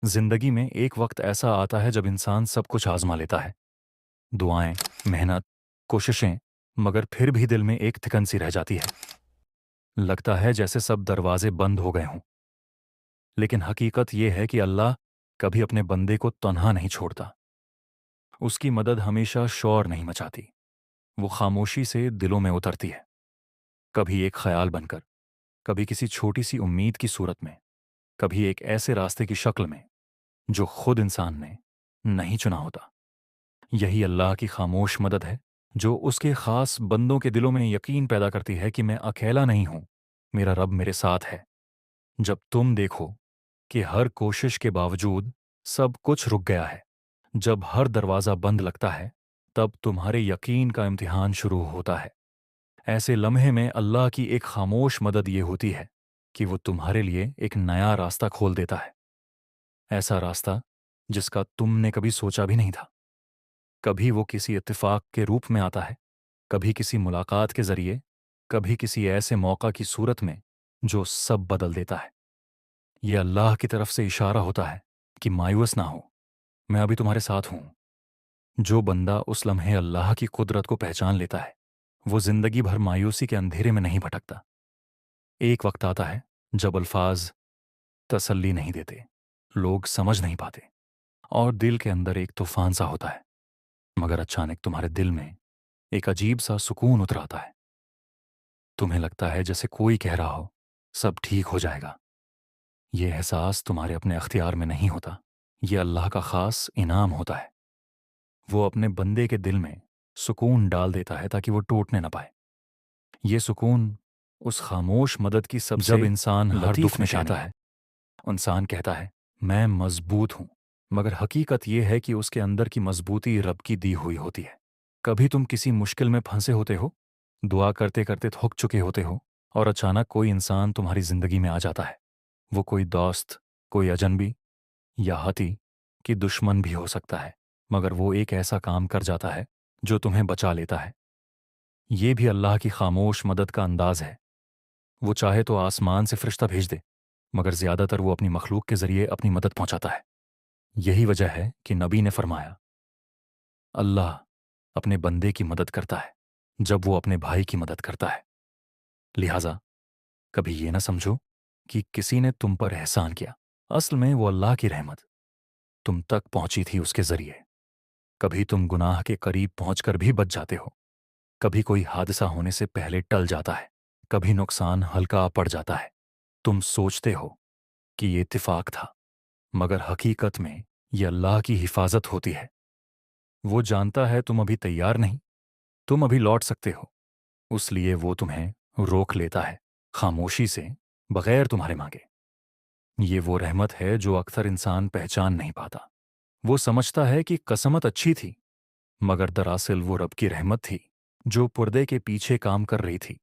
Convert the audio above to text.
زندگی میں ایک وقت ایسا آتا ہے جب انسان سب کچھ آزما لیتا ہے، دعائیں، محنت، کوششیں، مگر پھر بھی دل میں ایک تھکن سی رہ جاتی ہے۔ لگتا ہے جیسے سب دروازے بند ہو گئے ہوں۔ لیکن حقیقت یہ ہے کہ اللہ کبھی اپنے بندے کو تنہا نہیں چھوڑتا۔ اس کی مدد ہمیشہ شور نہیں مچاتی، وہ خاموشی سے دلوں میں اترتی ہے، کبھی ایک خیال بن کر، کبھی کسی چھوٹی سی امید کی صورت میں، کبھی ایک ایسے راستے کی شکل میں جو خود انسان نے نہیں چنا ہوتا۔ یہی اللہ کی خاموش مدد ہے جو اس کے خاص بندوں کے دلوں میں یقین پیدا کرتی ہے کہ میں اکیلا نہیں ہوں، میرا رب میرے ساتھ ہے۔ جب تم دیکھو کہ ہر کوشش کے باوجود سب کچھ رک گیا ہے، جب ہر دروازہ بند لگتا ہے، تب تمہارے یقین کا امتحان شروع ہوتا ہے۔ ایسے لمحے میں اللہ کی ایک خاموش مدد یہ ہوتی ہے کہ وہ تمہارے لیے ایک نیا راستہ کھول دیتا ہے، ایسا راستہ جس کا تم نے کبھی سوچا بھی نہیں تھا۔ کبھی وہ کسی اتفاق کے روپ میں آتا ہے، کبھی کسی ملاقات کے ذریعے، کبھی کسی ایسے موقع کی صورت میں جو سب بدل دیتا ہے۔ یہ اللہ کی طرف سے اشارہ ہوتا ہے کہ مایوس نہ ہو، میں ابھی تمہارے ساتھ ہوں۔ جو بندہ اس لمحے اللہ کی قدرت کو پہچان لیتا ہے، وہ زندگی بھر مایوسی کے اندھیرے میں نہیں بھٹکتا۔ ایک وقت آتا ہے جب الفاظ تسلی نہیں دیتے، لوگ سمجھ نہیں پاتے، اور دل کے اندر ایک طوفان سا ہوتا ہے، مگر اچانک تمہارے دل میں ایک عجیب سا سکون اتر آتا ہے۔ تمہیں لگتا ہے جیسے کوئی کہہ رہا ہو سب ٹھیک ہو جائے گا۔ یہ احساس تمہارے اپنے اختیار میں نہیں ہوتا، یہ اللہ کا خاص انعام ہوتا ہے۔ وہ اپنے بندے کے دل میں سکون ڈال دیتا ہے تاکہ وہ ٹوٹنے نہ پائے۔ یہ سکون اس خاموش مدد کی سب سے جب انسان ہر دکھ میں کہتا ہے، انسان کہتا ہے میں مضبوط ہوں، مگر حقیقت یہ ہے کہ اس کے اندر کی مضبوطی رب کی دی ہوئی ہوتی ہے۔ کبھی تم کسی مشکل میں پھنسے ہوتے ہو، دعا کرتے کرتے تھک چکے ہوتے ہو، اور اچانک کوئی انسان تمہاری زندگی میں آ جاتا ہے۔ وہ کوئی دوست، کوئی اجنبی، یا ہتی کہ دشمن بھی ہو سکتا ہے، مگر وہ ایک ایسا کام کر جاتا ہے جو تمہیں بچا لیتا ہے۔ یہ بھی اللہ کی خاموش مدد کا انداز ہے۔ وہ چاہے تو آسمان سے فرشتہ بھیج دے، مگر زیادہ تر وہ اپنی مخلوق کے ذریعے اپنی مدد پہنچاتا ہے۔ یہی وجہ ہے کہ نبی نے فرمایا، اللہ اپنے بندے کی مدد کرتا ہے جب وہ اپنے بھائی کی مدد کرتا ہے۔ لہٰذا کبھی یہ نہ سمجھو کہ کسی نے تم پر احسان کیا، اصل میں وہ اللہ کی رحمت تم تک پہنچی تھی اس کے ذریعے۔ کبھی تم گناہ کے قریب پہنچ کر بھی بچ جاتے ہو، کبھی کوئی حادثہ ہونے سے پہلے ٹل جاتا ہے، کبھی نقصان ہلکا پڑ جاتا ہے۔ تم سوچتے ہو کہ یہ اتفاق تھا، مگر حقیقت میں یہ اللہ کی حفاظت ہوتی ہے۔ وہ جانتا ہے تم ابھی تیار نہیں، تم ابھی لوٹ سکتے ہو، اس لیے وہ تمہیں روک لیتا ہے، خاموشی سے، بغیر تمہارے مانگے۔ یہ وہ رحمت ہے جو اکثر انسان پہچان نہیں پاتا۔ وہ سمجھتا ہے کہ قسمت اچھی تھی، مگر دراصل وہ رب کی رحمت تھی جو پردے کے پیچھے کام کر رہی تھی۔